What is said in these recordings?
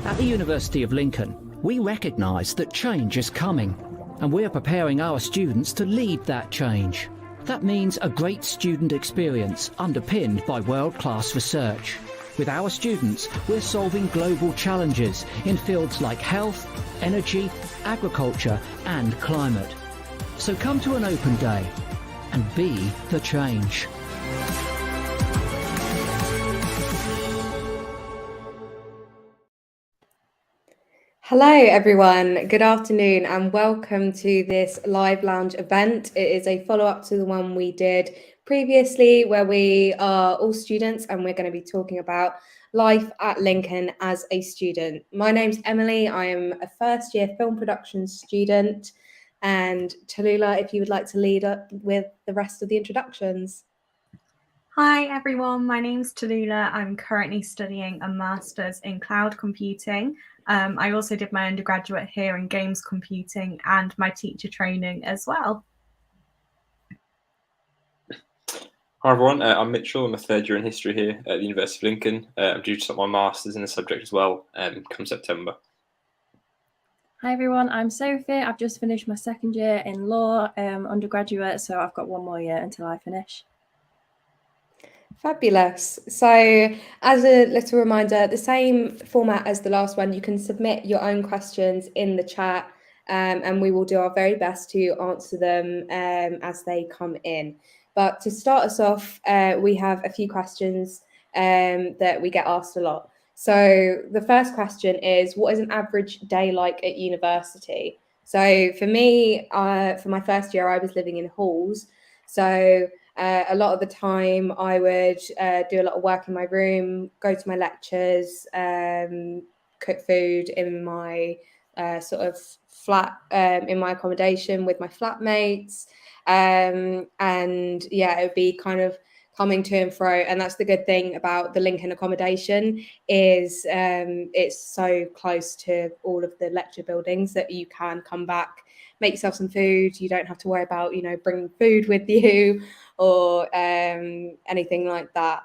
At the University of Lincoln, we recognise that change is coming, and we're preparing our students to lead that change. That means a great student experience underpinned by world-class research. With our students, we're solving global challenges in fields like health, energy, agriculture and climate. So come to an open day and be the change. Hello everyone, good afternoon and welcome to this live lounge event. It is a follow-up to the one we did previously where we are all students and we're going to be talking about life at Lincoln as a student. My name's Emily, I am a first year film production student, and Tallulah, if you would like to lead up with the rest of the introductions. Hi everyone, my name's Tallulah. I'm currently studying a master's in cloud computing. I also did my undergraduate here in games computing and my teacher training as well. Hi everyone, I'm Mitchell. I'm a third year in history here at the University of Lincoln. I'm due to start my master's in the subject as well come September. Hi everyone, I'm Sophie. I've just finished my second year in law, undergraduate, so I've got one more year until I finish. Fabulous. So as a little reminder, the same format as the last one, you can submit your own questions in the chat and we will do our very best to answer them as they come in. But to start us off, we have a few questions that we get asked a lot. So the first question is, what is an average day like at university? So for me, for my first year, I was living in halls. So a lot of the time I would do a lot of work in my room, go to my lectures, cook food in my sort of flat, in my accommodation with my flatmates. And yeah, it would be kind of coming to and fro. And that's the good thing about the Lincoln accommodation is it's so close to all of the lecture buildings that you can come back, make yourself some food. You don't have to worry about, you know, bringing food with you or anything like that.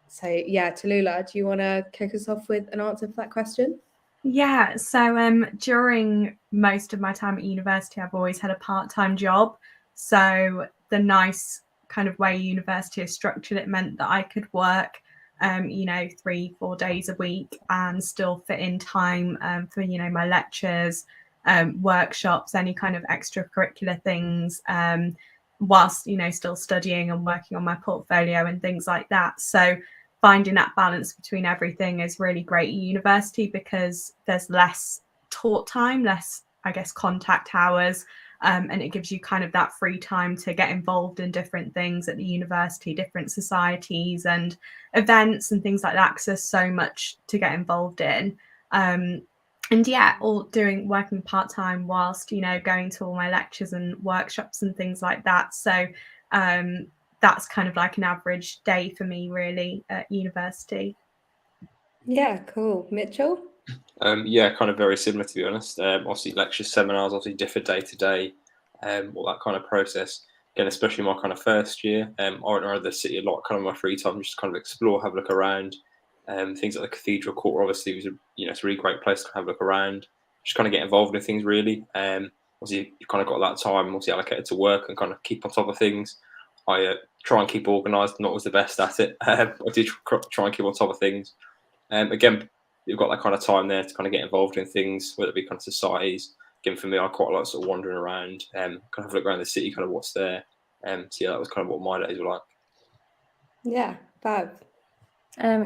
So yeah, Tallulah, do you want to kick us off with an answer for that question? Yeah, so during most of my time at university, I've always had a part-time job. So the nice kind of way university is structured, it meant that I could work, 3-4 days a week and still fit in time for, my lectures, workshops, any kind of extracurricular things, whilst, still studying and working on my portfolio and things like that. So finding that balance between everything is really great at university because there's less taught time, less, I guess, contact hours, and it gives you kind of that free time to get involved in different things at the university, different societies and events and things like that, because there's so much to get involved in. And yeah, working part-time whilst, going to all my lectures and workshops and things like that. So that's kind of like an average day for me, really, at university. Yeah, cool. Mitchell? Yeah, kind of very similar, to be honest. Obviously, lectures, seminars obviously differ day to day, all that kind of process. Again, especially my kind of first year, I went around the city a lot, kind of my free time, just kind of explore, have a look around. Things like the Cathedral Quarter, obviously, was it's a really great place to have a look around. Just kind of get involved in things, really. Obviously, you've kind of got that time, obviously, allocated to work and kind of keep on top of things. I try and keep organised. Not always the best at it. I do try and keep on top of things. Again, you've got that kind of time there to kind of get involved in things, whether it be kind of societies. Again, for me, I quite like sort of wandering around, kind of have a look around the city, kind of what's there. So yeah, that was kind of what my days were like. Yeah, fab.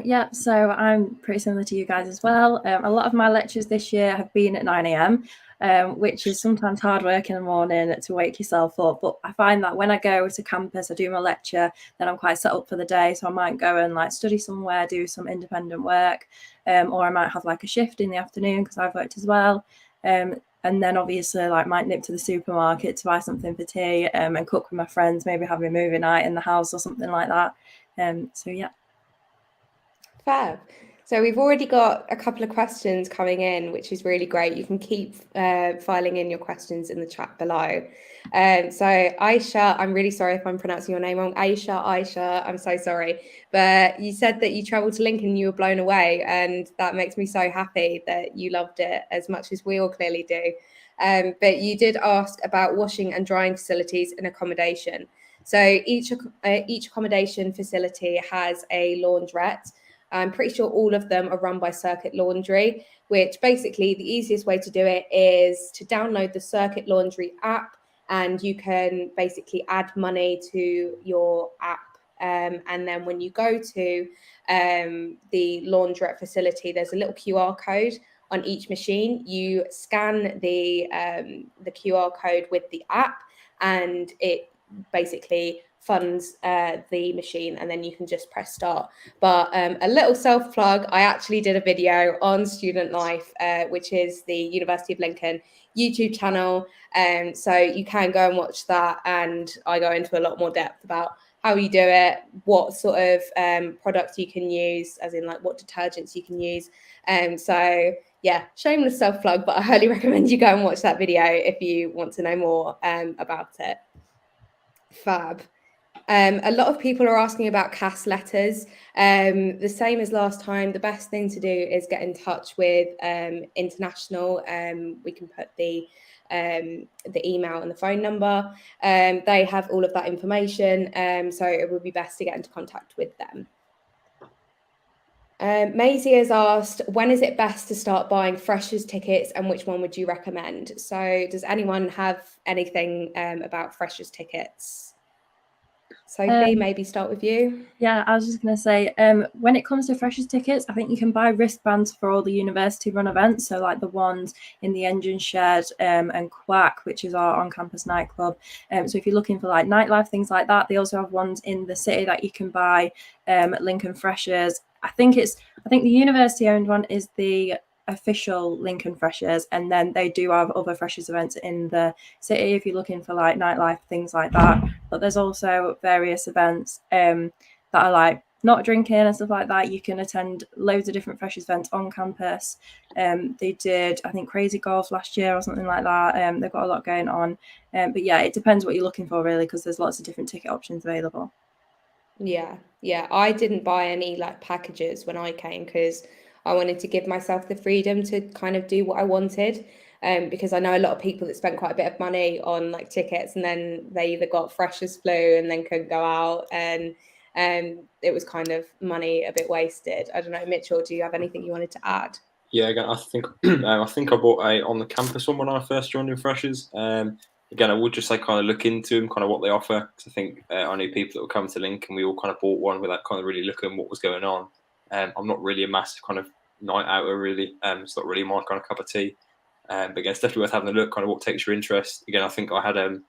Yeah, so I'm pretty similar to you guys as well. A lot of my lectures this year have been at 9 a.m, which is sometimes hard work in the morning to wake yourself up. But I find that when I go to campus, I do my lecture, then I'm quite set up for the day. So I might go and like study somewhere, do some independent work, or I might have like a shift in the afternoon because I've worked as well. And then obviously like might nip to the supermarket to buy something for tea and cook with my friends, maybe have a movie night in the house or something like that. So yeah. Fab. So we've already got a couple of questions coming in, which is really great. You can keep filing in your questions in the chat below. So Aisha, I'm really sorry if I'm pronouncing your name wrong. Aisha, I'm so sorry. But you said that you traveled to Lincoln and you were blown away, and that makes me so happy that you loved it as much as we all clearly do. But you did ask about washing and drying facilities and accommodation. So each accommodation facility has a laundrette. I'm pretty sure all of them are run by Circuit Laundry, which basically the easiest way to do it is to download the Circuit Laundry app, and you can basically add money to your app. And then when you go to the laundrette facility, there's a little QR code on each machine. You scan the QR code with the app, and it basically funds the machine, and then you can just press start. But a little self plug, I actually did a video on Student Life, which is the University of Lincoln YouTube channel. So you can go and watch that, and I go into a lot more depth about how you do it, what sort of products you can use, as in like what detergents you can use. So yeah, shameless self plug, but I highly recommend you go and watch that video if you want to know more about it. Fab. A lot of people are asking about CAS letters. The same as last time, the best thing to do is get in touch with International. We can put the email and the phone number. They have all of that information, so it would be best to get into contact with them. Maisie has asked, when is it best to start buying freshers tickets, and which one would you recommend? So does anyone have anything about freshers tickets? Sophie, maybe start with you. Yeah, I was just going to say, when it comes to freshers tickets, I think you can buy wristbands for all the university run events. So like the ones in the Engine Shed and Quack, which is our on-campus nightclub. So if you're looking for like Nightlife, things like that, they also have ones in the city that you can buy at Lincoln Freshers. I think the university owned one is the official Lincoln Freshers, and then they do have other freshers events in the city if you're looking for like Nightlife, things like that. But there's also various events that are like not drinking and stuff like that. You can attend loads of different freshers events on campus. They did, I think, Crazy Golf last year or something like that. They've got a lot going on. But yeah, it depends what you're looking for really, because there's lots of different ticket options available. Yeah. I didn't buy any like packages when I came because I wanted to give myself the freedom to kind of do what I wanted. Because I know a lot of people that spent quite a bit of money on like tickets, and then they either got freshers flu and then couldn't go out, and it was kind of money a bit wasted. I don't know, Mitchell, do you have anything you wanted to add? Yeah, again, I think I bought a on the campus one when I first joined in freshers. Again, I would just say kind of look into them, kind of what they offer. Because I think I knew people that would come to Lincoln. We all kind of bought one without kind of really looking at what was going on. I'm not really a massive kind of night outer, really. It's not really my kind of cup of tea. But again, it's definitely worth having a look, kind of what takes your interest. Again, I think I had an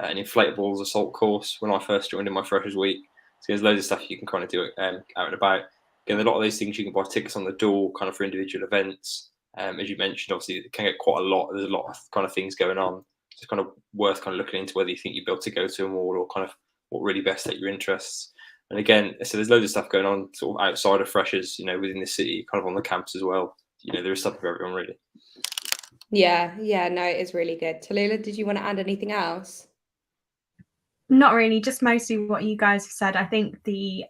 inflatables assault course when I first joined in my freshers week. So there's loads of stuff you can kind of do out and about. Again, a lot of these things you can buy tickets on the door, kind of for individual events. As you mentioned, obviously it can get quite a lot. There's a lot of kind of things going on. So it's kind of worth kind of looking into whether you think you'll be able to go to them all, or kind of what really best take your interests. And again, so there's loads of stuff going on sort of outside of freshers, within the city, kind of on the campus as well. There is stuff for everyone really. Yeah, no, it is really good. Tallulah, did you want to add anything else? Not really, just mostly what you guys have said. I think the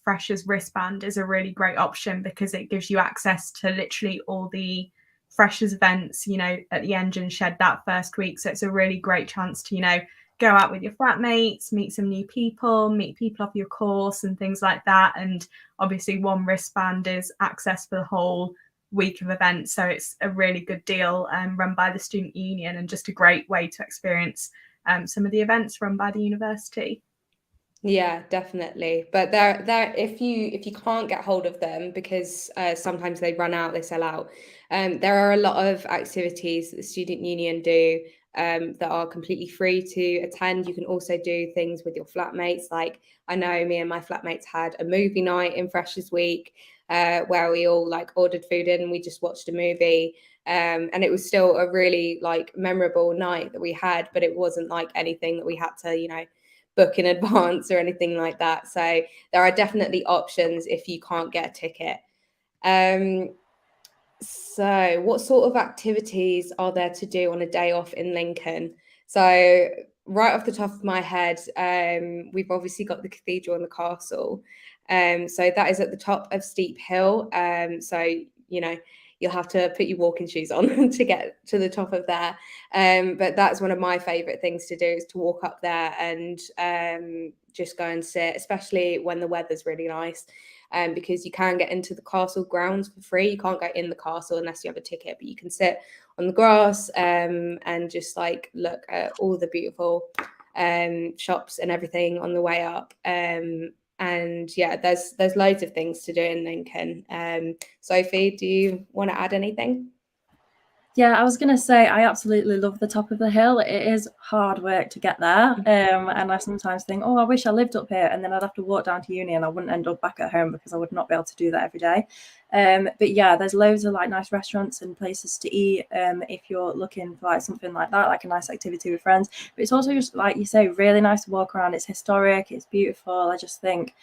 freshers wristband is a really great option because it gives you access to literally all the freshers events, at the Engine Shed that first week. So it's a really great chance to, go out with your flatmates, meet some new people, meet people off your course and things like that. And obviously one wristband is access for the whole week of events. So it's a really good deal run by the student union, and just a great way to experience some of the events run by the university. Yeah, definitely. But they're if you can't get hold of them, because sometimes they run out, they sell out. There are a lot of activities that the student union do that are completely free to attend. You can also do things with your flatmates. Like I know me and my flatmates had a movie night in Freshers Week where we all like ordered food in and we just watched a movie. And it was still a really like memorable night that we had, but it wasn't like anything that we had to, book in advance or anything like that. So there are definitely options if you can't get a ticket. So what sort of activities are there to do on a day off in Lincoln? So right off the top of my head, we've obviously got the cathedral and the castle. So that is at the top of Steep Hill. So, you know, you'll have to put your walking shoes on to get to the top of there. But that's one of my favourite things to do, is to walk up there and just go and sit, especially when the weather's really nice. Because you can get into the castle grounds for free. You can't go in the castle unless you have a ticket, but you can sit on the grass and just like look at all the beautiful shops and everything on the way up. And yeah, there's loads of things to do in Lincoln. Sophie, do you want to add anything? Yeah, I was going to say I absolutely love the top of the hill. It is hard work to get there. And I sometimes think, oh, I wish I lived up here. And then I'd have to walk down to uni and I wouldn't end up back at home because I would not be able to do that every day. But yeah, there's loads of like nice restaurants and places to eat if you're looking for like something like that, like a nice activity with friends. But it's also just, like you say, really nice to walk around. It's historic, it's beautiful. I just think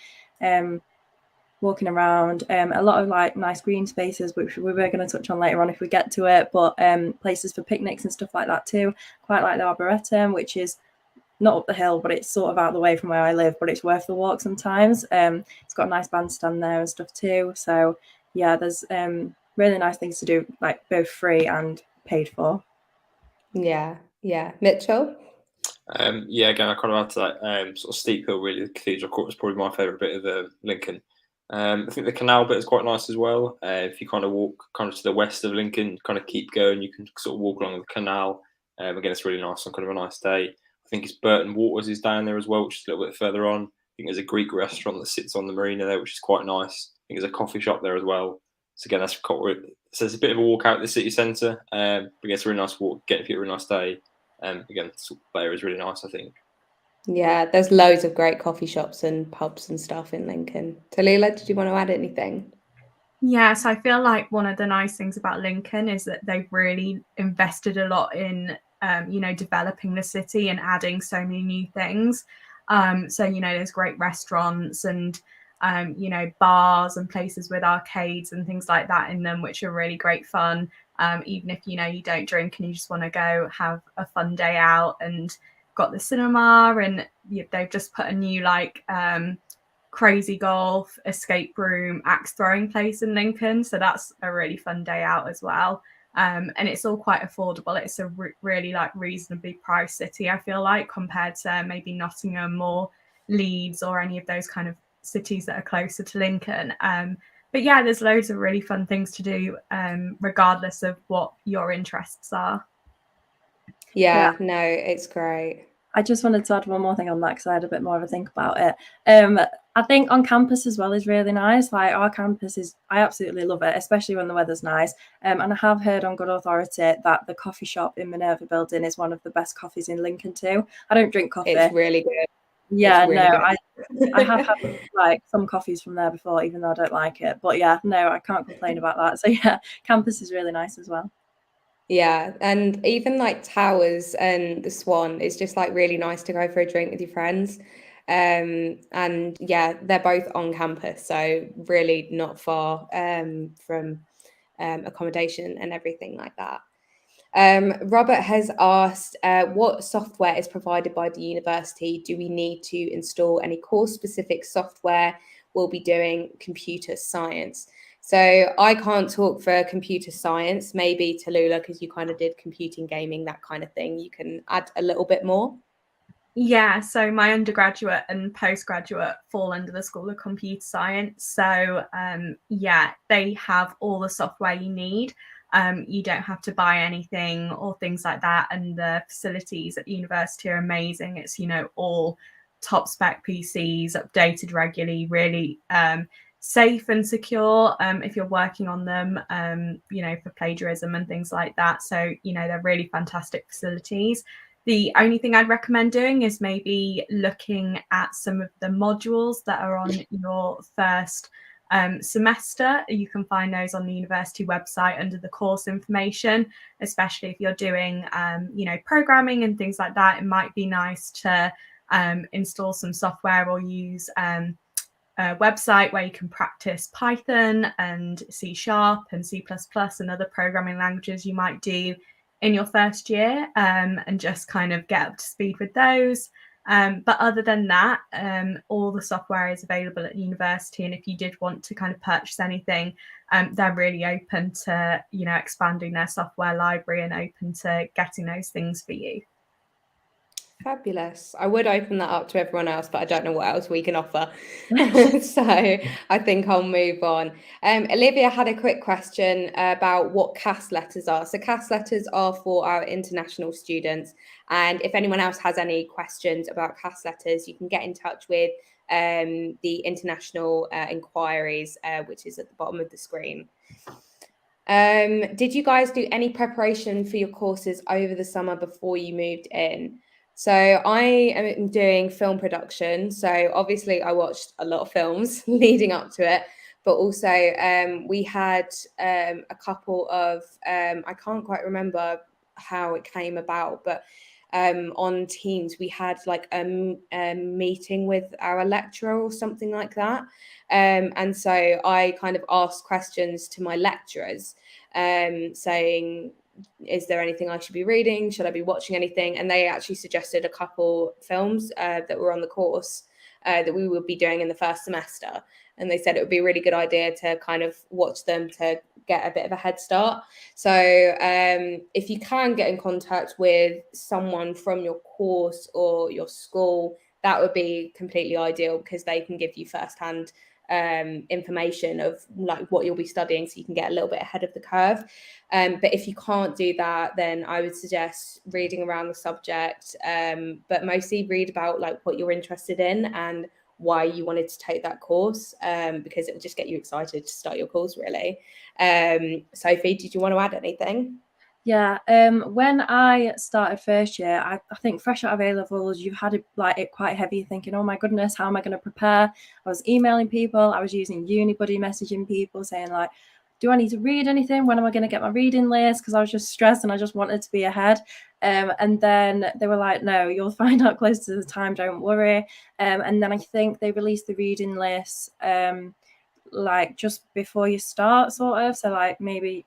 walking around, a lot of like nice green spaces, which we were going to touch on later on if we get to it, but places for picnics and stuff like that too. Quite like the Arboretum, which is not up the hill, but it's sort of out of the way from where I live, but it's worth the walk sometimes. It's got a nice bandstand there and stuff too. So yeah, there's really nice things to do, like both free and paid for. Yeah. Mitchell? Yeah, again, I kind of add to that sort of steep hill, really. The cathedral court was probably my favourite bit of Lincoln. I think the canal bit is quite nice as well. If you kind of walk kind of to the west of Lincoln, kind of keep going, you can sort of walk along the canal. Again, it's really nice on kind of a nice day. I think it's Burton Waters is down there as well, which is a little bit further on. I think there's a Greek restaurant that sits on the marina there, which is quite nice. I think there's a coffee shop there as well. So again, that's quite, so it's a bit of a walk out the city centre. But again, it's a really nice walk. Again, if you have a really nice day. Again, the area is really nice, I think. Yeah, there's loads of great coffee shops and pubs and stuff in Lincoln. Tallulah, did you want to add anything? Yes, I feel like one of the nice things about Lincoln is that they've really invested a lot in, developing the city and adding so many new things. So, there's great restaurants and, bars and places with arcades and things like that in them, which are really great fun. Even if, you don't drink and you just want to go have a fun day out, and got the cinema, and they've just put a new crazy golf, escape room, axe throwing place in Lincoln. So that's a really fun day out as well. And it's all quite affordable. It's a really reasonably priced city, I feel like, compared to maybe Nottingham or Leeds or any of those kind of cities that are closer to Lincoln. But yeah, there's loads of really fun things to do, regardless of what your interests are. Yeah, no, it's great. I just wanted to add one more thing on that because I had a bit more of a think about it. I think on campus as well is really nice. Like our campus I absolutely love it, especially when the weather's nice. And I have heard on good authority that the coffee shop in Minerva Building is one of the best coffees in Lincoln too. I don't drink coffee. It's really good. Yeah, really good. I have had like some coffees from there before, even though I don't like it. But yeah, no, I can't complain about that. So yeah, campus is really nice as well. Yeah, and even like Towers and the Swan is just like really nice to go for a drink with your friends. And yeah, they're both on campus, so really not far from accommodation and everything like that. Robert has asked, what software is provided by the university? Do we need to install any course-specific software? We'll be doing computer science. So I can't talk for computer science, maybe Tallulah, because you kind of did computing, gaming, that kind of thing. You can add a little bit more. Yeah, so my undergraduate and postgraduate fall under the School of Computer Science. So yeah, they have all the software you need. You don't have to buy anything or things like that. And the facilities at the university are amazing. It's, all top spec PCs, updated regularly, really safe and secure if you're working on them, for plagiarism and things like that. So, they're really fantastic facilities. The only thing I'd recommend doing is maybe looking at some of the modules that are on your first semester. You can find those on the university website under the course information, especially if you're doing, programming and things like that. It might be nice to install some software or use website where you can practice Python and C# and C++ and other programming languages you might do in your first year, and just kind of get up to speed with those. But other than that, all the software is available at university, and if you did want to kind of purchase anything, they're really open to, you know, expanding their software library and open to getting those things for you. Fabulous. I would open that up to everyone else, but I don't know what else we can offer. So I think I'll move on. Olivia had a quick question about what CAS letters are. So CAS letters are for our international students. And if anyone else has any questions about CAS letters, you can get in touch with the international inquiries, which is at the bottom of the screen. Did you guys do any preparation for your courses over the summer before you moved in? So I am doing film production. So obviously I watched a lot of films leading up to it, but also we had a couple of, I can't quite remember how it came about, but on Teams, we had like a meeting with our lecturer or something like that. And so I kind of asked questions to my lecturers saying, is there anything I should be reading? Should I be watching anything? And they actually suggested a couple films that were on the course that we would be doing in the first semester. And they said it would be a really good idea to kind of watch them to get a bit of a head start. So if you can get in contact with someone from your course or your school, that would be completely ideal, because they can give you firsthand information of like what you'll be studying, so you can get a little bit ahead of the curve. But if you can't do that, then I would suggest reading around the subject, but mostly read about like what you're interested in and why you wanted to take that course, because it will just get you excited to start your course, really. Sophie, did you want to add anything? Yeah, when I started first year, I think fresh out of A-levels, you've had it quite heavy, thinking, oh my goodness, how am I going to prepare? I was emailing people, I was using Unibuddy, messaging people saying like, do I need to read anything? When am I going to get my reading list? Because I was just stressed and I just wanted to be ahead. And then they were like, no, you'll find out close to the time, don't worry. And then I think they released the reading list like just before you start, sort of. So like maybe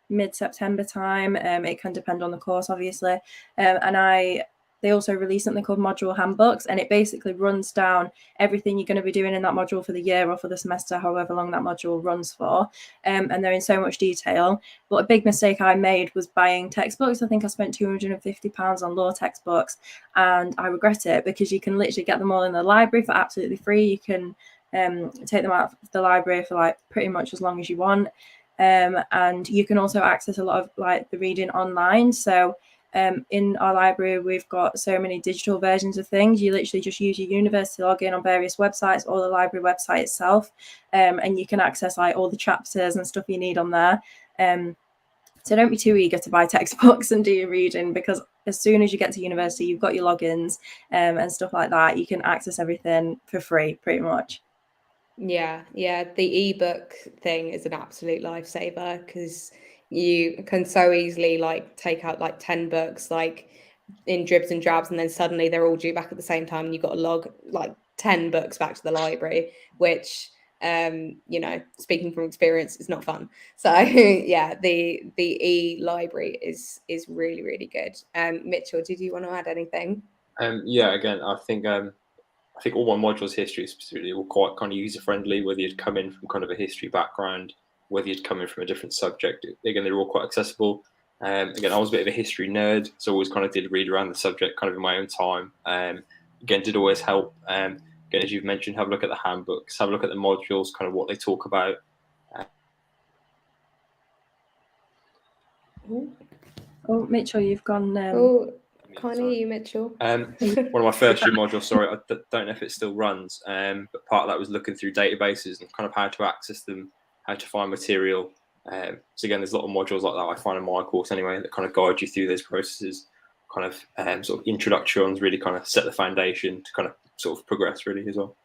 mid-September time. It can depend on the course, obviously. And they also release something called module handbooks, and it basically runs down everything you're going to be doing in that module for the year or for the semester, however long that module runs for. And they're in so much detail. But a big mistake I made was buying textbooks. I think I spent £250 on law textbooks, and I regret it, because you can literally get them all in the library for absolutely free. You can take them out of the library for like pretty much as long as you want. And you can also access a lot of like the reading online. So in our library, we've got so many digital versions of things. You literally just use your university login on various websites or the library website itself, and you can access like all the chapters and stuff you need on there. So don't be too eager to buy textbooks and do your reading, because as soon as you get to university, you've got your logins and stuff like that. You can access everything for free, pretty much. Yeah, the ebook thing is an absolute lifesaver, because you can so easily like take out like 10 books like in dribs and drabs, and then suddenly they're all due back at the same time, and you've got to log like 10 books back to the library, which you know, speaking from experience, is not fun. So yeah, the e-library is really, really good. Mitchell, did you want to add anything? Yeah, again, I think all my modules, history specifically, were quite kind of user-friendly, whether you'd come in from kind of a history background, whether you'd come in from a different subject. Again, they're all quite accessible. Again, I was a bit of a history nerd, so I always kind of did read around the subject kind of in my own time. Again, did always help. Again, as you've mentioned, have a look at the handbooks, have a look at the modules, kind of what they talk about. Oh, Mitchell, you've gone... Can't hear you, Mitchell. One of my first year modules, sorry, I don't know if it still runs, but part of that was looking through databases and kind of how to access them, how to find material. So again, there's a lot of modules like that I find in my course anyway, that kind of guide you through those processes, kind of sort of introductory ones, really kind of set the foundation to kind of sort of progress really as well.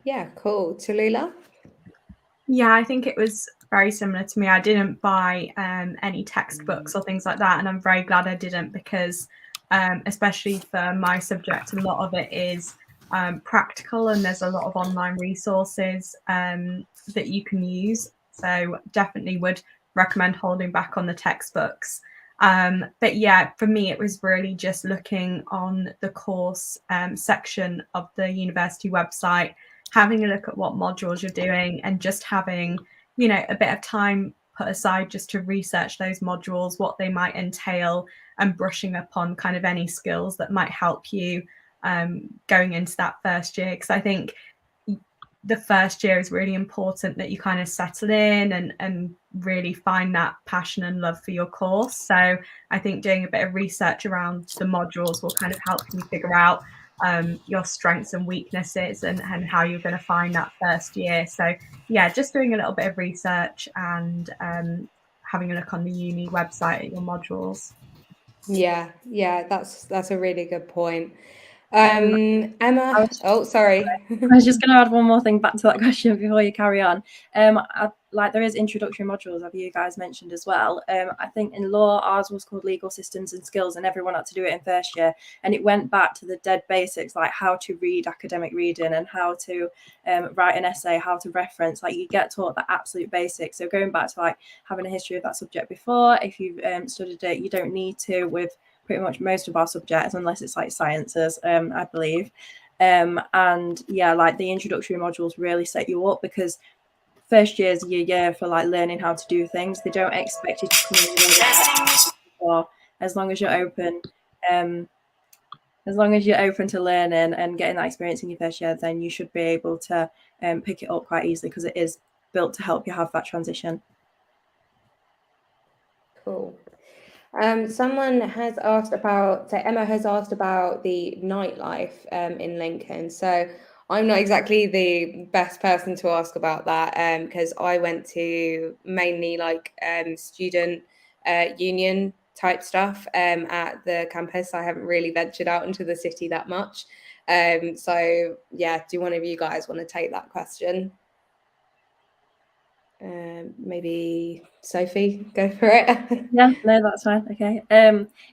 Yeah, cool. Tallulah? Yeah, I think it was very similar to me. I didn't buy any textbooks or things like that, and I'm very glad I didn't, because especially for my subject, a lot of it is practical, and there's a lot of online resources that you can use. So definitely would recommend holding back on the textbooks. But yeah, for me, it was really just looking on the course section of the university website, having a look at what modules you're doing, and just having, you know, a bit of time put aside just to research those modules, what they might entail, and brushing up on kind of any skills that might help you going into that first year. Because I think the first year is really important that you kind of settle in and really find that passion and love for your course. So I think doing a bit of research around the modules will kind of help you figure out your strengths and weaknesses and how you're going to find that first year. So yeah, just doing a little bit of research and having a look on the uni website at your modules. Yeah, that's a really good point. Emma, oh, sorry. I was just going to add one more thing back to that question before you carry on. Like there is introductory modules, have you guys mentioned as well. I think in law, ours was called legal systems and skills, and everyone had to do it in first year. And it went back to the dead basics, like how to read academic reading and how to write an essay, how to reference. Like you get taught the absolute basics. So going back to like having a history of that subject before, if you've studied it, you don't need to with pretty much most of our subjects, unless it's like sciences, I believe. And yeah, like the introductory modules really set you up, because first year is your year for like learning how to do things. They don't expect you to come in or as long as you're open to learning and getting that experience in your first year, then you should be able to pick it up quite easily, because it is built to help you have that transition. Cool. Someone has asked about, so Emma has asked about the nightlife in Lincoln. So I'm not exactly the best person to ask about that because I went to mainly like student union type stuff at the campus. I haven't really ventured out into the city that much. So yeah, do one of you guys want to take that question? Maybe Sophie, go for it. Yeah, no, that's fine. Okay.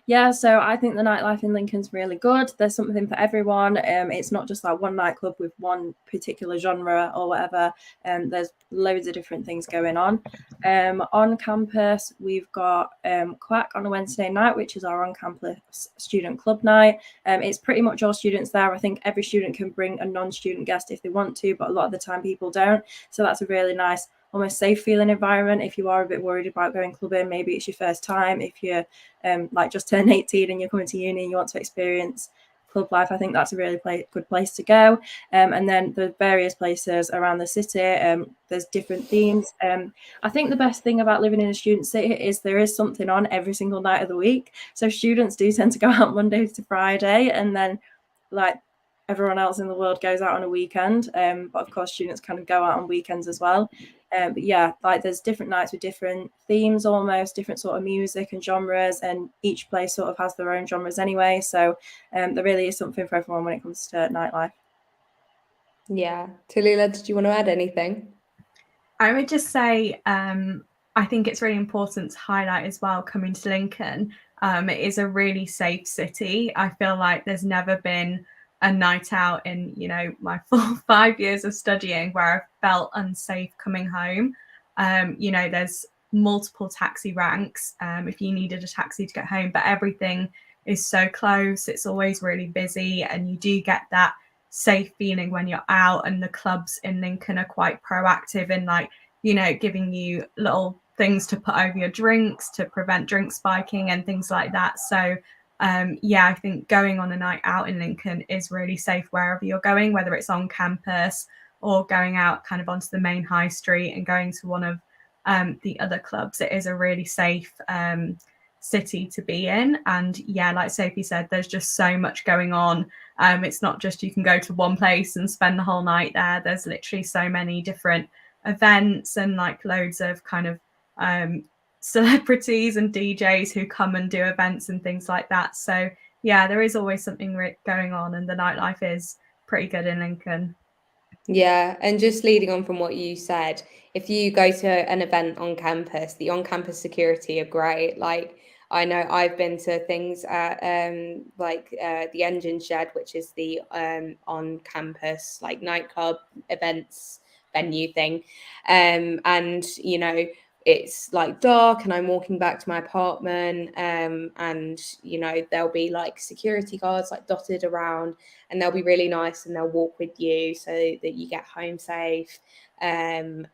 Yeah, so I think the nightlife in Lincoln's really good. There's something for everyone. It's not just like one nightclub with one particular genre or whatever. There's loads of different things going on. On campus, we've got Quack on a Wednesday night, which is our on-campus student club night. It's pretty much all students there. I think every student can bring a non-student guest if they want to, but a lot of the time people don't. So that's a really nice, almost safe feeling environment. If you are a bit worried about going clubbing, maybe it's your first time. If you're like just turned 18 and you're coming to uni and you want to experience club life, I think that's a really good place to go. And then the various places around the city, there's different themes. I think the best thing about living in a student city is there is something on every single night of the week. So students do tend to go out Monday to Friday, and then like everyone else in the world goes out on a weekend. But of course, students kind of go out on weekends as well. But yeah, like there's different nights with different themes, almost different sort of music and genres, and each place sort of has their own genres anyway. So there really is something for everyone when it comes to nightlife. Yeah. Talila, did you want to add anything? I would just say I think it's really important to highlight as well, coming to Lincoln, it is a really safe city. I feel like there's never been a night out in, you know, my full 5 years of studying where I felt unsafe coming home. You know, there's multiple taxi ranks if you needed a taxi to get home, but everything is so close. It's always really busy, and you do get that safe feeling when you're out. And the clubs in Lincoln are quite proactive in, like, you know, giving you little things to put over your drinks to prevent drink spiking and things like that. So yeah, I think going on a night out in Lincoln is really safe wherever you're going, whether it's on campus or going out kind of onto the main high street and going to one of the other clubs. It is a really safe city to be in. And yeah, like Sophie said, there's just so much going on. It's not just you can go to one place and spend the whole night there. There's literally so many different events and like loads of kind of celebrities and DJs who come and do events and things like that. So yeah, there is always something going on, and the nightlife is pretty good in Lincoln. Yeah, and just leading on from what you said, if you go to an event on campus, the on-campus security are great. Like I know I've been to things at the Engine Shed, which is the on campus like nightclub events venue thing, and you know, it's like dark and I'm walking back to my apartment, and you know, there'll be like security guards like dotted around, and they'll be really nice and they'll walk with you so that you get home safe, and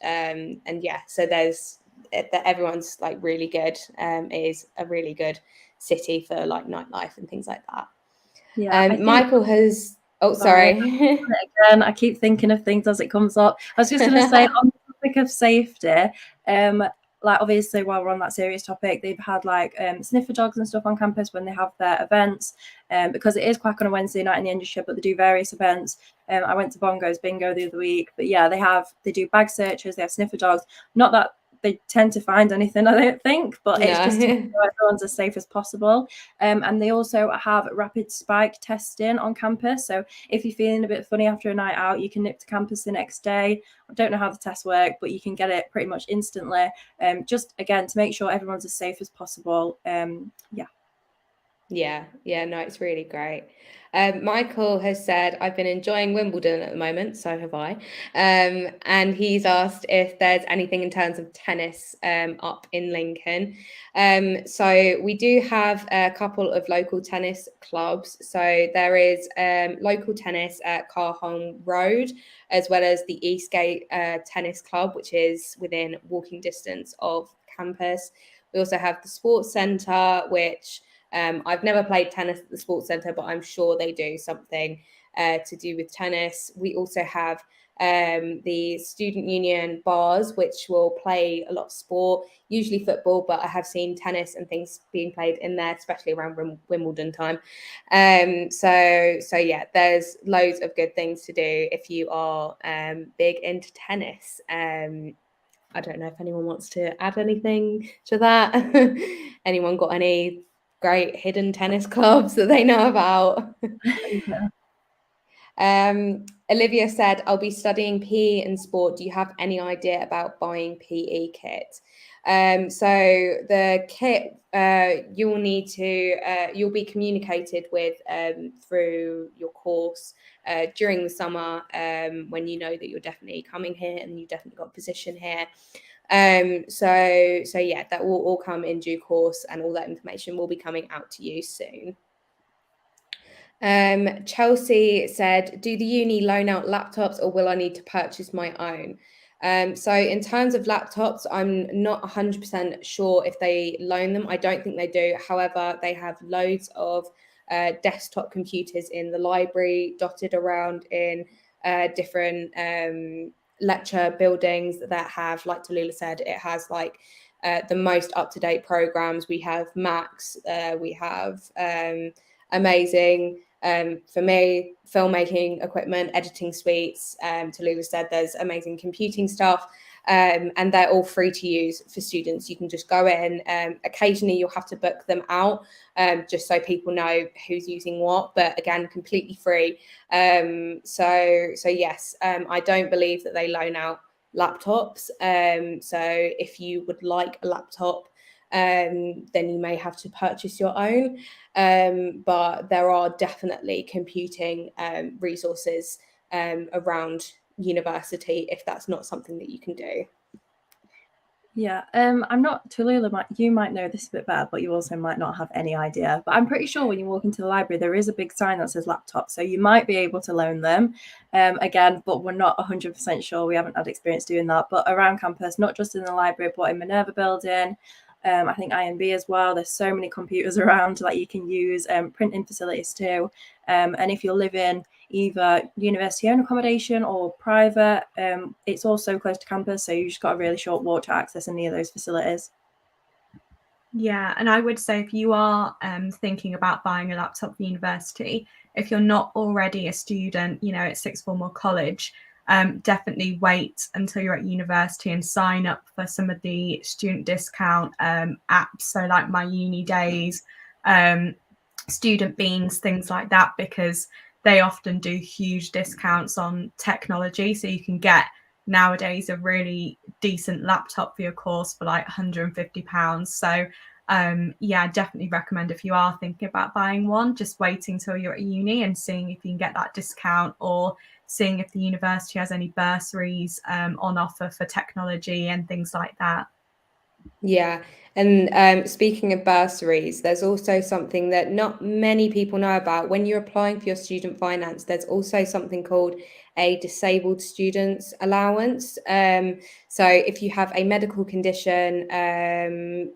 yeah, so there's that everyone's like really good. It is a really good city for like nightlife and things like that. Yeah, I think Michael has. Oh, sorry. again, I keep thinking of things as it comes up. I was just going to say on the topic of safety, like obviously while we're on that serious topic, they've had like sniffer dogs and stuff on campus when they have their events, because it is quack on a Wednesday night in the industry, but they do various events. I went to Bongo's Bingo the other week, but yeah, they do bag searches, they have sniffer dogs. Not that they tend to find anything, I don't think, but it's just to make sure everyone's as safe as possible. And they also have rapid spike testing on campus. So if you're feeling a bit funny after a night out, you can nip to campus the next day. I don't know how the tests work, but you can get it pretty much instantly. Just again, to make sure everyone's as safe as possible. Yeah, no, it's really great. Michael has said, I've been enjoying Wimbledon at the moment, so have I. And he's asked if there's anything in terms of tennis up in Lincoln. So we do have a couple of local tennis clubs. So there is local tennis at Carholm Road, as well as the Eastgate Tennis Club, which is within walking distance of campus. We also have the Sports Centre, which I've never played tennis at the Sports Centre, but I'm sure they do something to do with tennis. We also have the Student Union bars, which will play a lot of sport, usually football, but I have seen tennis and things being played in there, especially around Wimbledon time. So yeah, there's loads of good things to do if you are big into tennis. I don't know if anyone wants to add anything to that. Anyone got any great hidden tennis clubs that they know about? Olivia said, I'll be studying PE and sport. Do you have any idea about buying PE kit? So the kit you'll need to you'll be communicated with through your course during the summer, when you know that you're definitely coming here and you definitely got a position here. So yeah, that will all come in due course, and all that information will be coming out to you soon. Chelsea said, do the uni loan out laptops or will I need to purchase my own? So in terms of laptops, I'm not 100% sure if they loan them. I don't think they do. However, they have loads of desktop computers in the library, dotted around in different lecture buildings that have, like Tallulah said, it has like the most up-to-date programs. We have Macs, we have amazing, for me, filmmaking equipment, editing suites. Tallulah said there's amazing computing stuff, and they're all free to use for students. You can just go in. Occasionally, you'll have to book them out, just so people know who's using what. But again, completely free. So yes, I don't believe that they loan out laptops. So if you would like a laptop, then you may have to purchase your own. But there are definitely computing resources around university if that's not something that you can do. Yeah, I'm not, Tallulah, you might know this a bit better, but you also might not have any idea. But I'm pretty sure when you walk into the library, there is a big sign that says laptop. So you might be able to loan them again, but we're not 100% sure. We haven't had experience doing that. But around campus, not just in the library, but in Minerva building, I think INB as well. There's so many computers around that you can use, printing facilities too. And if you're living either university-owned accommodation or private, it's also close to campus, so you just got a really short walk to access any of those facilities. Yeah, and I would say if you are thinking about buying a laptop for university, if you're not already a student, at sixth form or college, definitely wait until you're at university and sign up for some of the student discount apps. So like My Uni Days, Student Beans, things like that, because they often do huge discounts on technology. So you can get nowadays a really decent laptop for your course for like £150. So yeah, definitely recommend if you are thinking about buying one, just waiting till you're at uni and seeing if you can get that discount, or seeing if the university has any bursaries on offer for technology and things like that. Yeah, and speaking of bursaries, there's also something that not many people know about. When you're applying for your student finance, there's also something called a disabled students allowance. So if you have a medical condition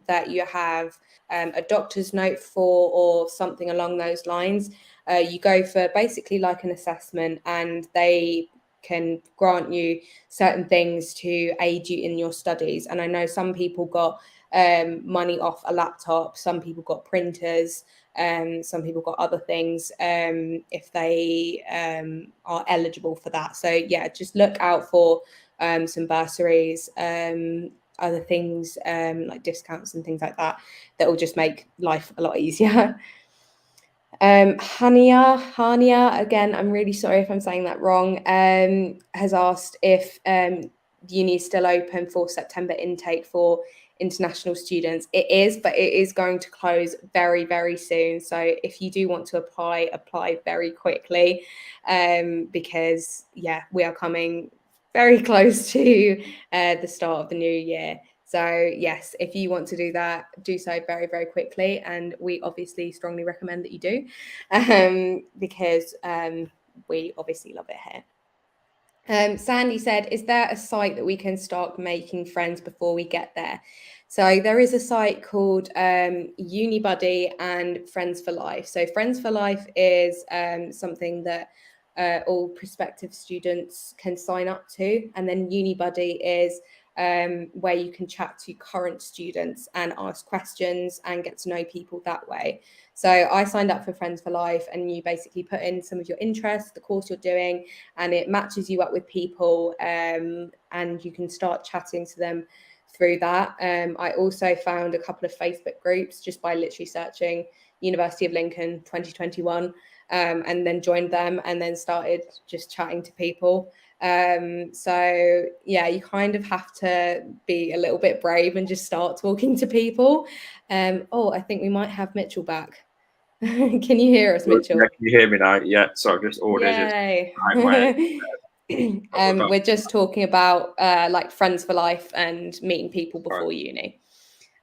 that you have a doctor's note for, or something along those lines, you go for basically like an assessment, and they can grant you certain things to aid you in your studies. And I know some people got money off a laptop, some people got printers, some people got other things if they are eligible for that. So yeah, just look out for some bursaries, other things like discounts and things like that that will just make life a lot easier. Hania, again, I'm really sorry if I'm saying that wrong, has asked if uni is still open for September intake for international students. It is, but it is going to close very, very soon. So if you do want to apply very quickly, because yeah, we are coming very close to the start of the new year. So yes, if you want to do that, do so very, very quickly. And we obviously strongly recommend that you do, because we obviously love it here. Sandy said, is there a site that we can start making friends before we get there? So there is a site called UniBuddy and Friends for Life. So Friends for Life is something that all prospective students can sign up to. And then UniBuddy is where you can chat to current students and ask questions and get to know people that way. So I signed up for Friends for Life, and you basically put in some of your interests, the course you're doing, and it matches you up with people, and you can start chatting to them through that. I also found a couple of Facebook groups just by literally searching University of Lincoln 2021, and then joined them, and then started just chatting to people. So yeah, you kind of have to be a little bit brave and just start talking to people. Oh, I think we might have Mitchell back. Can you hear us, Mitchell? Yeah, can you hear me now? Yeah, so I've just ordered Yay. it. We're just talking about like Friends for Life and meeting people before uni.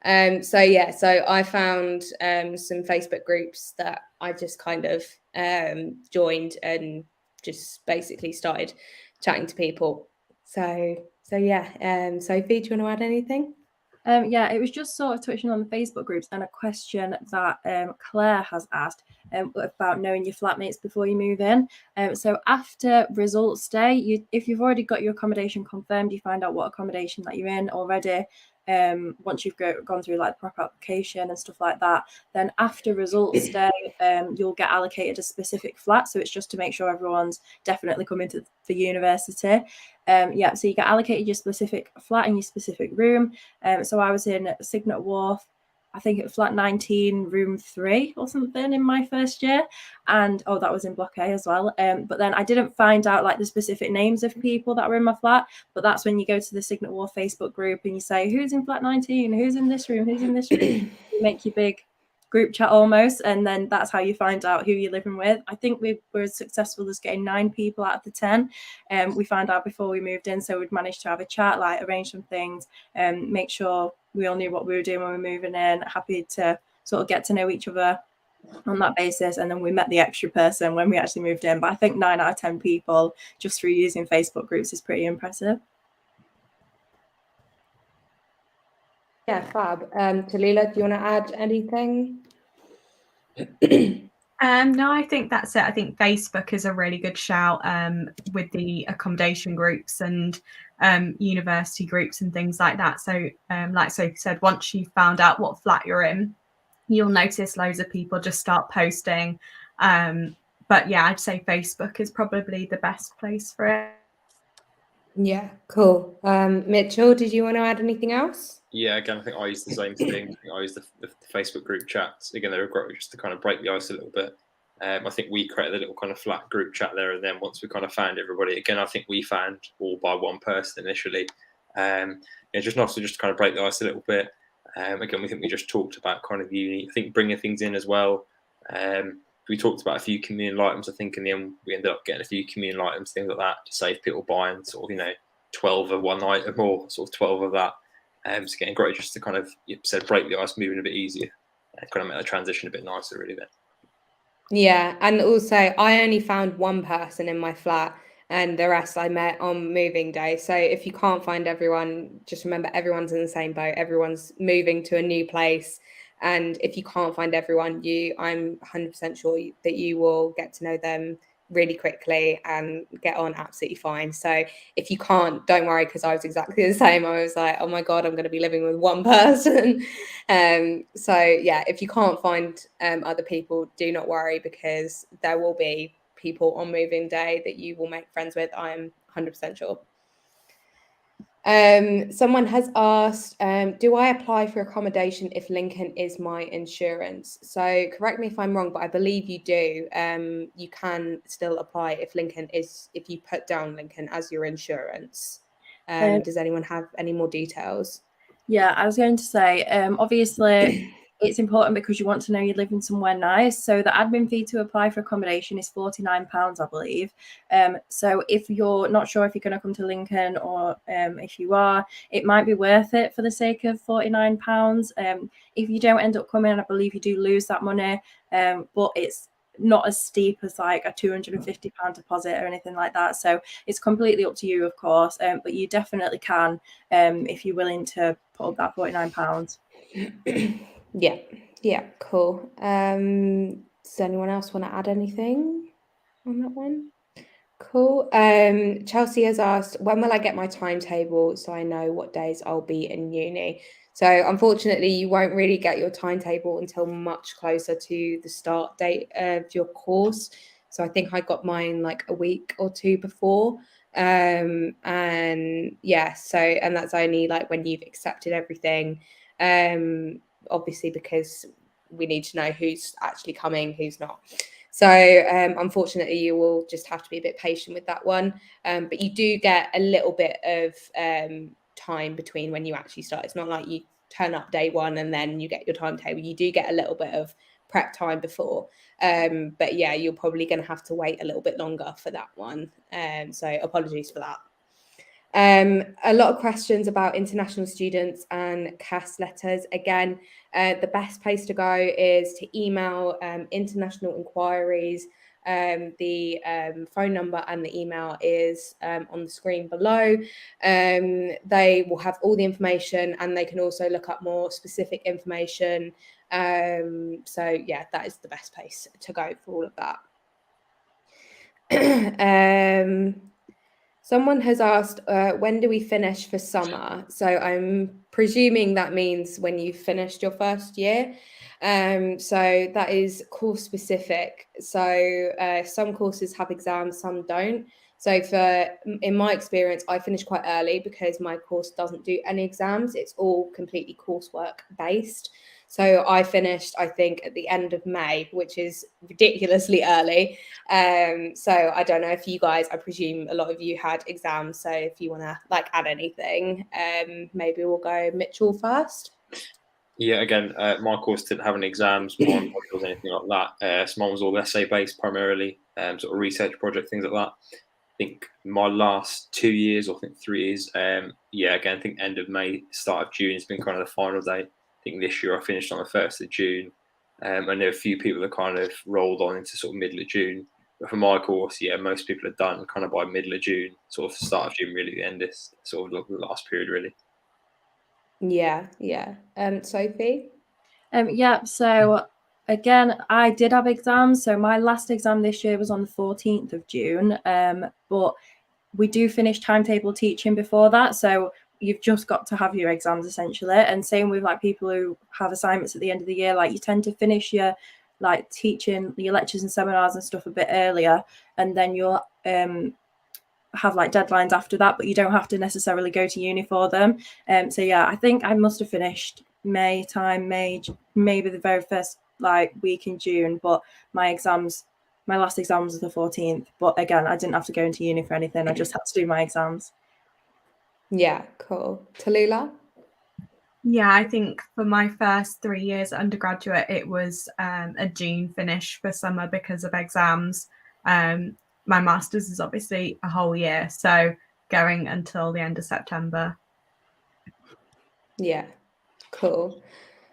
So yeah, so I found some Facebook groups that I just kind of joined and just basically started chatting to people. So yeah, Sophie, do you want to add anything? Yeah, it was just sort of touching on the Facebook groups and a question that Claire has asked about knowing your flatmates before you move in. So after results day, if you've already got your accommodation confirmed, you find out what accommodation that you're in already. Once you've gone through like the proper application and stuff like that, then after results day, you'll get allocated a specific flat. So it's just to make sure everyone's definitely coming to the university. Yeah, so you get allocated your specific flat in your specific room. So I was in Signet Wharf, I think it was flat 19, room 3 or something in my first year. And that was in Block A as well. But then I didn't find out like the specific names of people that were in my flat. But that's when you go to the Signet Wharf Facebook group and you say, who's in flat 19? Who's in this room? Who's in this room? You make your big group chat almost, and then that's how you find out who you're living with. I think we were as successful as getting 9 people out of the 10. We found out before we moved in, so we'd managed to have a chat, like arrange some things, and make sure we all knew what we were doing when we were moving in. Happy to sort of get to know each other on that basis, and then we met the extra person when we actually moved in. But I think 9 out of 10 people just through using Facebook groups is pretty impressive. Yeah, fab. Talila, do you want to add anything? No, I think that's it. I think Facebook is a really good shout with the accommodation groups and university groups and things like that. So like Sophie said, once you've found out what flat you're in, you'll notice loads of people just start posting. But yeah, I'd say Facebook is probably the best place for it. Yeah, cool. Mitchell, did you want to add anything else? Yeah, again, I think I use the same thing. I use the Facebook group chats. Again, they're great just to kind of break the ice a little bit. I think we created a little kind of flat group chat there, and then once we kind of found everybody, again, I think we found all by one person initially. Yeah, just nice to just kind of break the ice a little bit. Again, we think we just talked about kind of uni. I think bringing things in as well. We talked about a few communal items. I think in the end we ended up getting a few communal items, things like that, to save people buying sort of 12 of one item or sort of 12 of that. So getting great just to kind of break the ice, moving a bit easier, and kind of make the transition a bit nicer, really. Then. Yeah, and also I only found one person in my flat, and the rest I met on moving day. So if you can't find everyone, just remember everyone's in the same boat. Everyone's moving to a new place. And if you can't find everyone, I'm 100% sure that you will get to know them really quickly and get on absolutely fine. So if you can't, don't worry, because I was exactly the same. I was like, oh my God, I'm going to be living with one person. So yeah, if you can't find other people, do not worry, because there will be people on moving day that you will make friends with. I am 100% sure. Someone has asked, do I apply for accommodation if Lincoln is my insurance? So correct me if I'm wrong, but I believe you do. You can still apply if you put down Lincoln as your insurance. Does anyone have any more details? Yeah, I was going to say, obviously it's important because you want to know you're living somewhere nice. So the admin fee to apply for accommodation is £49, I believe. So if you're not sure if you're going to come to Lincoln, or if you are, it might be worth it for the sake of £49. If you don't end up coming, I believe you do lose that money, but it's not as steep as like a £250 deposit or anything like that. So it's completely up to you, of course, but you definitely can if you're willing to put up that £49. Yeah, cool. Does anyone else want to add anything on that one? Cool. Chelsea has asked, when will I get my timetable so I know what days I'll be in uni? So unfortunately, you won't really get your timetable until much closer to the start date of your course. So I think I got mine like a week or two before. And yeah, and that's only like when you've accepted everything. Obviously, because we need to know who's actually coming, who's not. So unfortunately, you will just have to be a bit patient with that one. But you do get a little bit of time between when you actually start. It's not like you turn up day one and then you get your timetable. You do get a little bit of prep time before. But yeah, you're probably going to have to wait a little bit longer for that one. So apologies for that. A lot of questions about international students and CAS letters. Again, the best place to go is to email international inquiries. The phone number and the email is on the screen below. They will have all the information, and they can also look up more specific information. So yeah, that is the best place to go for all of that. Someone has asked, when do we finish for summer? So I'm presuming that means when you've finished your first year. So that is course specific. So some courses have exams, some don't. So in my experience, I finished quite early because my course doesn't do any exams. It's all completely coursework based. So I finished, I think, at the end of May, which is ridiculously early. So I don't know if you guys, I presume a lot of you had exams. So if you want to like add anything, maybe we'll go Mitchell first. Yeah, again, my course didn't have any exams, or anything like that. So mine was all essay based primarily, sort of research project, things like that. I think my last 2 years, or I think 3 years, again, I think end of May, start of June has been kind of the final day. I think this year I finished on the 1st of June. And there are a few people that kind of rolled on into sort of middle of June. But for my course, most people are done kind of by middle of June, sort of start of June, really, the end is sort of the last period, really. Yeah. Sophie? So again, I did have exams. So my last exam this year was on the 14th of June. But we do finish timetable teaching before that. So you've just got to have your exams essentially. And same with like people who have assignments at the end of the year, like you tend to finish your like teaching your lectures and seminars and stuff a bit earlier, and then you'll have like deadlines after that, but you don't have to necessarily go to uni for them. So yeah, I think I must have finished May, maybe the very first like week in June, but my last exam was the 14th. But again, I didn't have to go into uni for anything. I just had to do my exams. Yeah, cool. Tallulah? Yeah, I think for my first 3 years at undergraduate, it was a June finish for summer because of exams. My master's is obviously a whole year, so going until the end of September. Yeah, cool.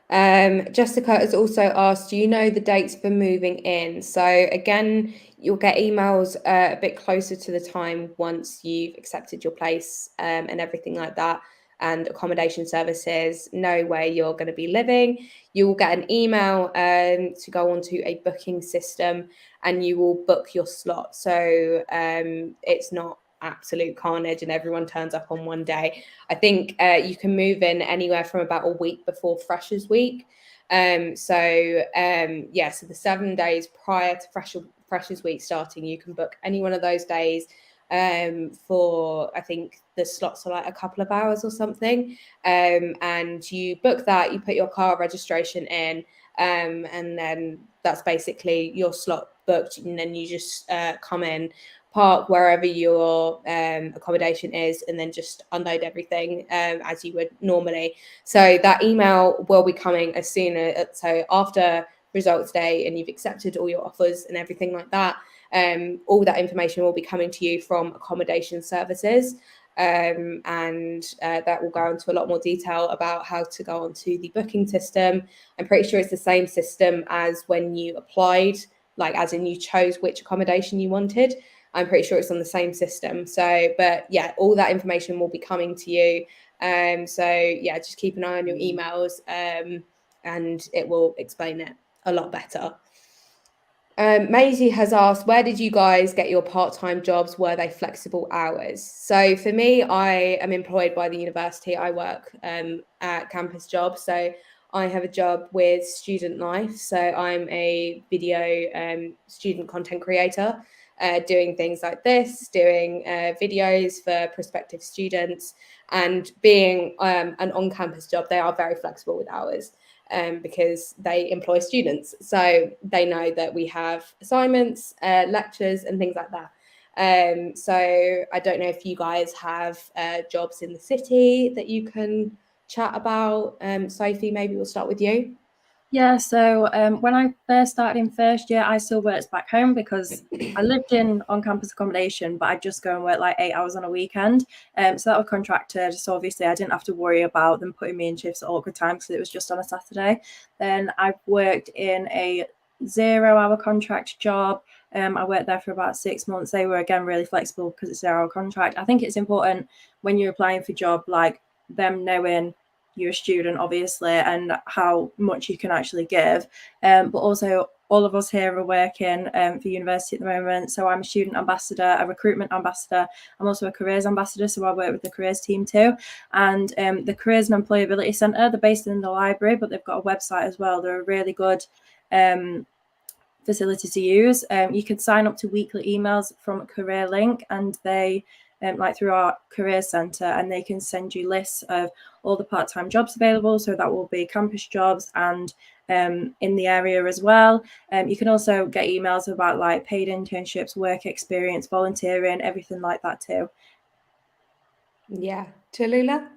Jessica has also asked, do you know the dates for moving in? So again, you'll get emails a bit closer to the time once you've accepted your place and everything like that, and accommodation services know where you're going to be living. You will get an email to go onto a booking system, and you will book your slot. So it's not absolute carnage and everyone turns up on one day. I think you can move in anywhere from about a week before Freshers Week. So the 7 days prior to Freshers Week starting, you can book any one of those days for, I think the slots are like a couple of hours or something. And you book that, you put your car registration in, and then that's basically your slot booked, and then you just come in, park wherever your accommodation is, and then just unload everything as you would normally. So that email will be coming as soon as, so after results day and you've accepted all your offers and everything like that, all that information will be coming to you from accommodation services. And that will go into a lot more detail about how to go onto the booking system. I'm pretty sure it's the same system as when you applied, like as in you chose which accommodation you wanted. I'm pretty sure it's on the same system. So, but yeah, all that information will be coming to you. So yeah, just keep an eye on your emails, and it will explain it a lot better. Maisie has asked, where did you guys get your part-time jobs? Were they flexible hours? So for me, I am employed by the university. I work at campus jobs. So I have a job with Student Life. So I'm a video student content creator, doing things like this, doing videos for prospective students, and being an on-campus job. They are very flexible with hours. Because they employ students. So they know that we have assignments, lectures, and things like that. So I don't know if you guys have jobs in the city that you can chat about. Sophie, maybe we'll start with you. Yeah, so when I first started in first year, I still worked back home because I lived in on-campus accommodation, but I'd just go and work like 8 hours on a weekend. So that was contracted. So obviously I didn't have to worry about them putting me in shifts at awkward times because it was just on a Saturday. Then I worked in a 0-hour contract job. I worked there for about 6 months. They were, again, really flexible because it's a 0-hour contract. I think it's important when you're applying for a job, like them knowing you're a student, obviously, and how much you can actually give. But also, all of us here are working for university at the moment. So I'm a student ambassador, a recruitment ambassador. I'm also a careers ambassador, so I work with the careers team too. And the Careers and Employability Centre, they're based in the library, but they've got a website as well. They're a really good facility to use. You can sign up to weekly emails from Career Link, and they like through our career centre, and they can send you lists of all the part-time jobs available. So that will be campus jobs and in the area as well. You can also get emails about like paid internships, work experience, volunteering, everything like that too. Yeah. Tallulah?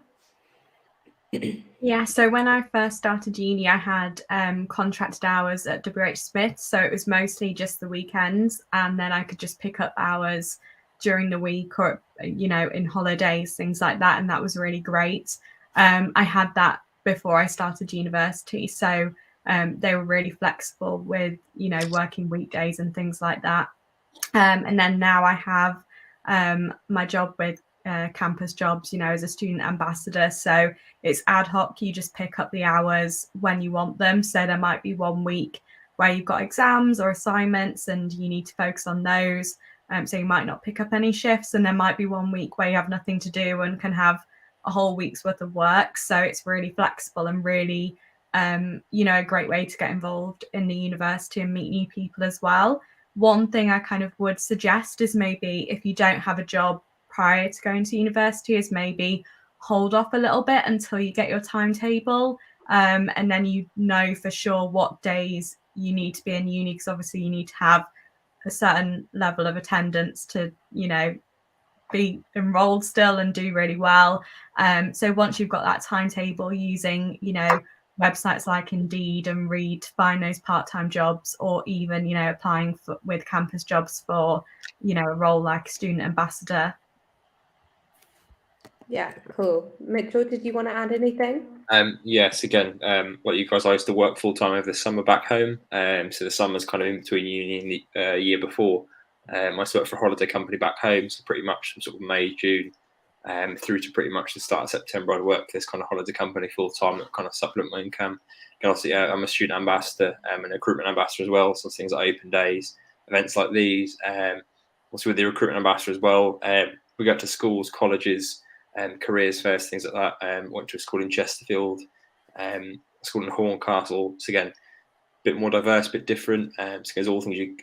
Yeah, so when I first started uni, I had contracted hours at WH Smith. So it was mostly just the weekends, and then I could just pick up hours during the week or, in holidays, things like that. And that was really great. I had that before I started university. So they were really flexible with, working weekdays and things like that. And then now I have my job with campus jobs, as a student ambassador. So it's ad hoc. You just pick up the hours when you want them. So there might be 1 week where you've got exams or assignments and you need to focus on those. So you might not pick up any shifts. And there might be 1 week where you have nothing to do and can have a whole week's worth of work. So it's really flexible and really, a great way to get involved in the university and meet new people as well. One thing I kind of would suggest is maybe if you don't have a job prior to going to university, is maybe hold off a little bit until you get your timetable, and then you know for sure what days you need to be in uni, because obviously you need to have a certain level of attendance to be enrolled still and do really well. So once you've got that timetable, using, you know, websites like Indeed and Reed to find those part-time jobs, or even, you know, applying with campus jobs for, you know, a role like student ambassador. Yeah, cool. Mitchell, did you want to add anything? Yes, again, like you guys, I used to work full time over the summer back home. So the summer's kind of in between uni and the year before. I used to work for a holiday company back home, so pretty much from sort of May, June, through to pretty much the start of September, I'd work for this kind of holiday company full time that kind of supplement my income. And also, yeah, I'm a student ambassador and a recruitment ambassador as well. So things like open days, events like these. Also with the recruitment ambassador as well, we go to schools, colleges, careers fairs, things like that. Went to a school in Chesterfield, a school in Horncastle. So again, a bit more diverse, a bit different. So there's all things you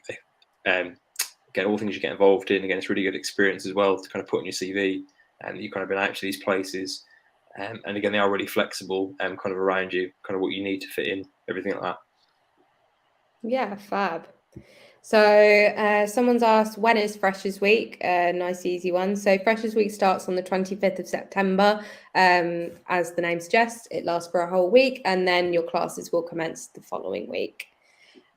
all things you get involved in. Again, it's really good experience as well to kind of put on your CV. And you kind of been out to these places, and again, they are really flexible and kind of around you, kind of what you need to fit in, everything like that. Yeah, fab. So someone's asked, when is Freshers Week? Nice, easy one. So Freshers Week starts on the 25th of September. As the name suggests, it lasts for a whole week, and then your classes will commence the following week.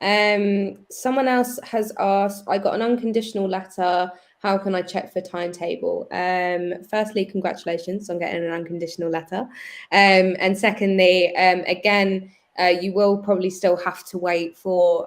Someone else has asked, I got an unconditional letter. How can I check for timetable? Firstly, congratulations on getting an unconditional letter. And secondly, again, you will probably still have to wait for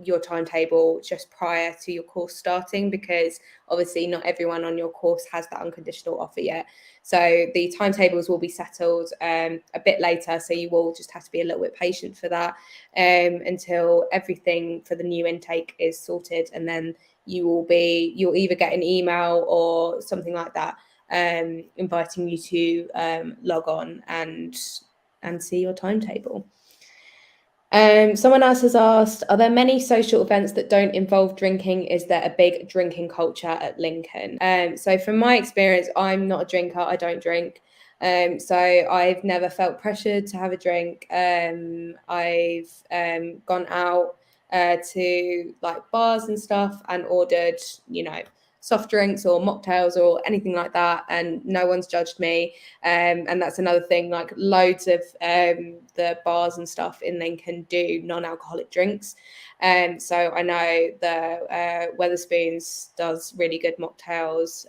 your timetable just prior to your course starting, because obviously not everyone on your course has that unconditional offer yet. So the timetables will be settled a bit later. So you will just have to be a little bit patient for that until everything for the new intake is sorted. And then you'll either get an email or something like that inviting you to log on and see your timetable. Someone else has asked, are there many social events that don't involve drinking? Is there a big drinking culture at Lincoln? So from my experience, I'm not a drinker. I don't drink. So I've never felt pressured to have a drink. I've gone out to like bars and stuff and ordered, you know, soft drinks or mocktails or anything like that, and no one's judged me. And that's another thing, like loads of the bars and stuff in Lincoln do non-alcoholic drinks. So I know the Wetherspoons does really good mocktails.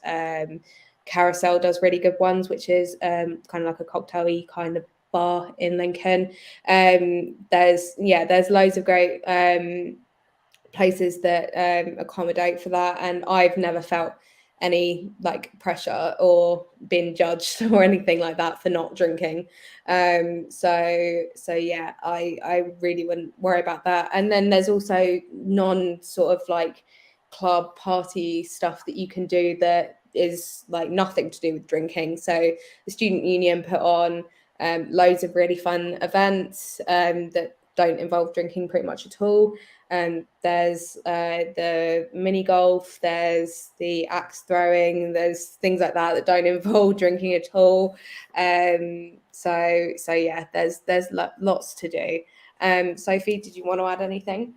Carousel does really good ones, which is kind of like a cocktail-y kind of bar in Lincoln. There's loads of great places that accommodate for that, and I've never felt any like pressure or been judged or anything like that for not drinking. So yeah, I really wouldn't worry about that. And then there's also non sort of like club party stuff that you can do that is like nothing to do with drinking. So the student union put on loads of really fun events that don't involve drinking pretty much at all. There's the mini golf, there's the axe throwing, there's things like that that don't involve drinking at all. So yeah, there's lots to do. Sophie, did you want to add anything?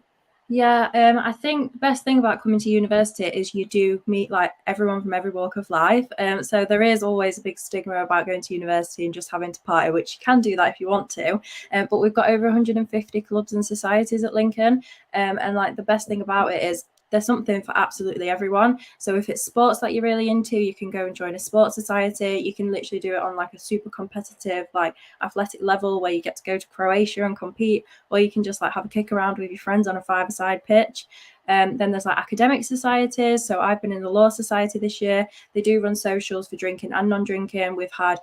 Yeah, I think the best thing about coming to university is you do meet like everyone from every walk of life. So there is always a big stigma about going to university and just having to party, which you can do that if you want to. But we've got over 150 clubs and societies at Lincoln. And like the best thing about it is there's something for absolutely everyone. So if it's sports that you're really into, you can go and join a sports society. You can literally do it on like a super competitive, like athletic level where you get to go to Croatia and compete, or you can just like have a kick around with your friends on a five-a-side pitch. Then there's like academic societies. So I've been in the law society this year. They do run socials for drinking and non-drinking. We've had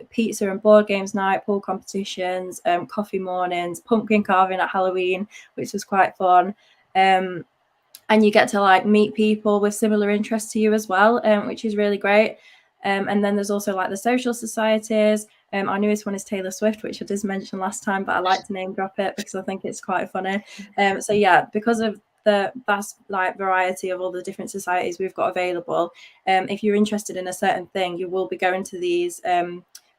pizza and board games night, pool competitions, coffee mornings, pumpkin carving at Halloween, which was quite fun. And you get to like meet people with similar interests to you as well, which is really great. And then there's also like the social societies. Our newest one is Taylor Swift, which I did mention last time, but I like to name drop it because I think it's quite funny. So yeah, because of the vast like variety of all the different societies we've got available, if you're interested in a certain thing, you will be going to these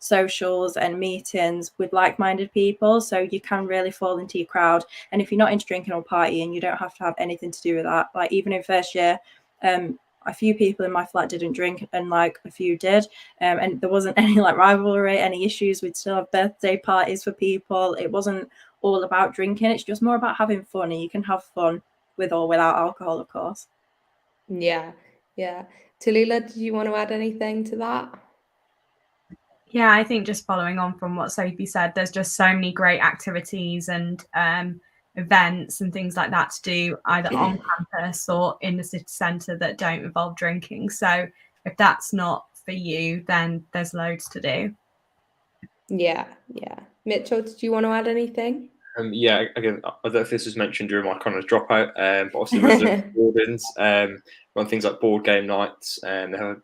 socials and meetings with like-minded people, so you can really fall into your crowd. And if you're not into drinking or partying, you don't have to have anything to do with that. Like even in first year, a few people in my flat didn't drink and like a few did, and there wasn't any like rivalry, any issues. We'd still have birthday parties for people. It wasn't all about drinking. It's just more about having fun, and you can have fun with or without alcohol, of course. Yeah. Tallulah, did you want to add anything to that? Yeah, I think just following on from what Sophie said, there's just so many great activities and events and things like that to do either on campus or in the city centre that don't involve drinking. So if that's not for you, then there's loads to do. Yeah. Mitchell, did you want to add anything? Yeah, again, I don't know if this was mentioned during my kind of dropout, but also the resident wardens run things like board game nights, and they have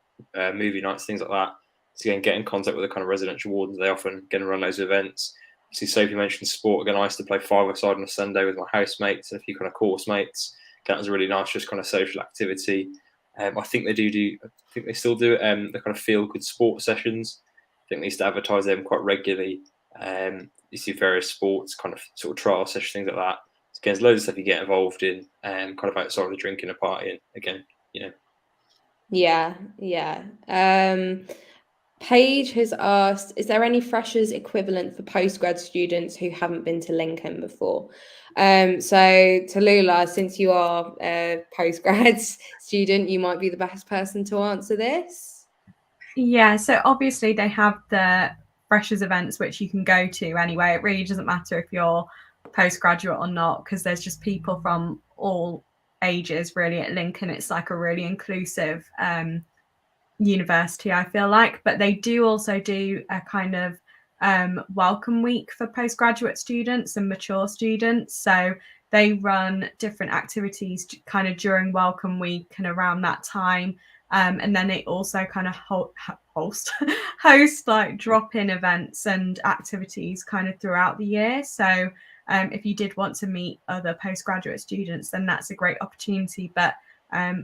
movie nights, things like that. So again, get in contact with the kind of residential wardens. They often get to run those events. See, Sophie mentioned sport. Again, I used to play five-a-side on a Sunday with my housemates and a few kind of course mates. That was really nice, just kind of social activity. I think they do. I think they still do the kind of feel-good sport sessions. I think they used to advertise them quite regularly. You see various sports, kind of sort of trial sessions, things like that. So again, there's loads of stuff you get involved in, kind of outside of the drinking and partying. Again, Yeah. Paige has asked, is there any freshers equivalent for postgrad students who haven't been to Lincoln before? So Tallulah, since you are a postgrad student, you might be the best person to answer this. Yeah, so obviously they have the freshers events which you can go to anyway. It really doesn't matter if you're postgraduate or not, because there's just people from all ages really at Lincoln. It's like a really inclusive university, I feel like. But they do also do a kind of welcome week for postgraduate students and mature students. So they run different activities kind of during welcome week and around that time. And then they also kind of host like drop-in events and activities kind of throughout the year. So if you did want to meet other postgraduate students, then that's a great opportunity. But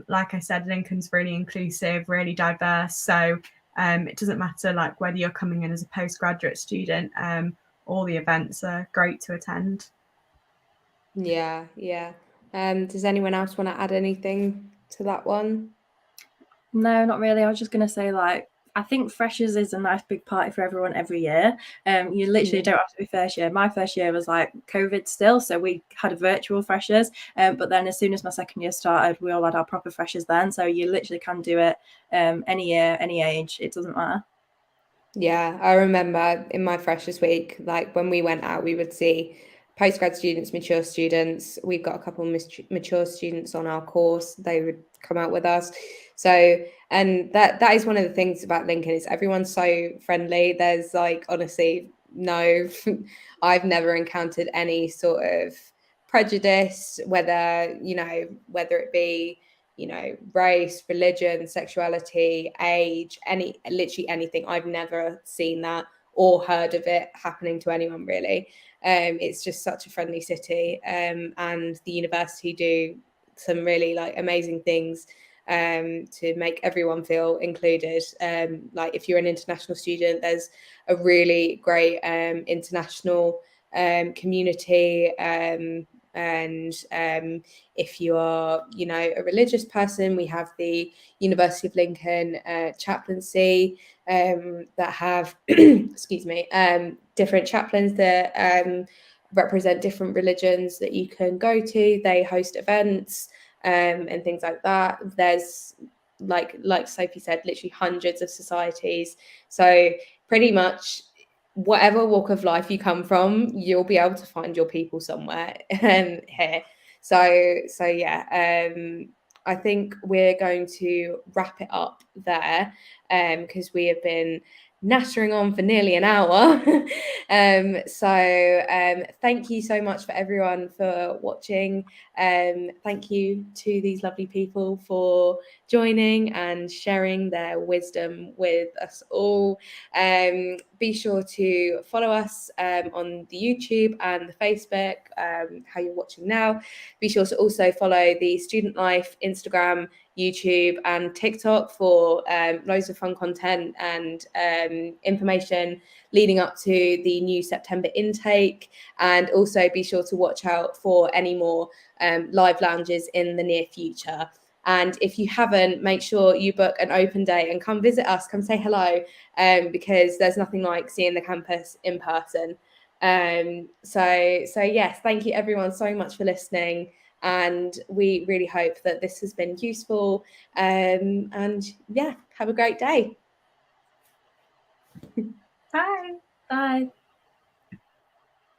like I said, Lincoln's really inclusive, really diverse. So it doesn't matter like whether you're coming in as a postgraduate student. All the events are great to attend. Yeah. Does anyone else want to add anything to that one? No, not really. I was just going to say, like, I think freshers is a nice big party for everyone every year. You literally don't have to be first year. My first year was like COVID still, so we had a virtual freshers. But then as soon as my second year started, we all had our proper freshers then. So you literally can do it any year, any age. It doesn't matter. Yeah, I remember in my freshers week, like when we went out, we would see postgrad students, mature students. We've got a couple of mature students on our course. They would come out with us. So, and that is one of the things about Lincoln is everyone's so friendly. There's like, honestly, no, I've never encountered any sort of prejudice, whether it be race, religion, sexuality, age, literally anything. I've never seen that or heard of it happening to anyone really. It's just such a friendly city, and the university do some really like amazing things to make everyone feel included. Like if you're an international student, there's a really great international community. And if you are, a religious person, we have the University of Lincoln chaplaincy that have, excuse me, different chaplains that represent different religions that you can go to. They host events and things like that. There's like Sophie said, literally hundreds of societies. So pretty much whatever walk of life you come from, you'll be able to find your people somewhere here. So yeah, I think we're going to wrap it up there because we have been nattering on for nearly an hour. Thank you so much for everyone for watching. Thank you to these lovely people for joining and sharing their wisdom with us all. Be sure to follow us on the YouTube and the Facebook, how you're watching now. Be sure to also follow the Student Life Instagram, YouTube and TikTok for loads of fun content and information leading up to the new September intake. And also be sure to watch out for any more live lounges in the near future. And if you haven't, make sure you book an open day and come visit us, come say hello, because there's nothing like seeing the campus in person. So yes, thank you everyone so much for listening, and we really hope that this has been useful. And yeah, have a great day. Bye. Bye.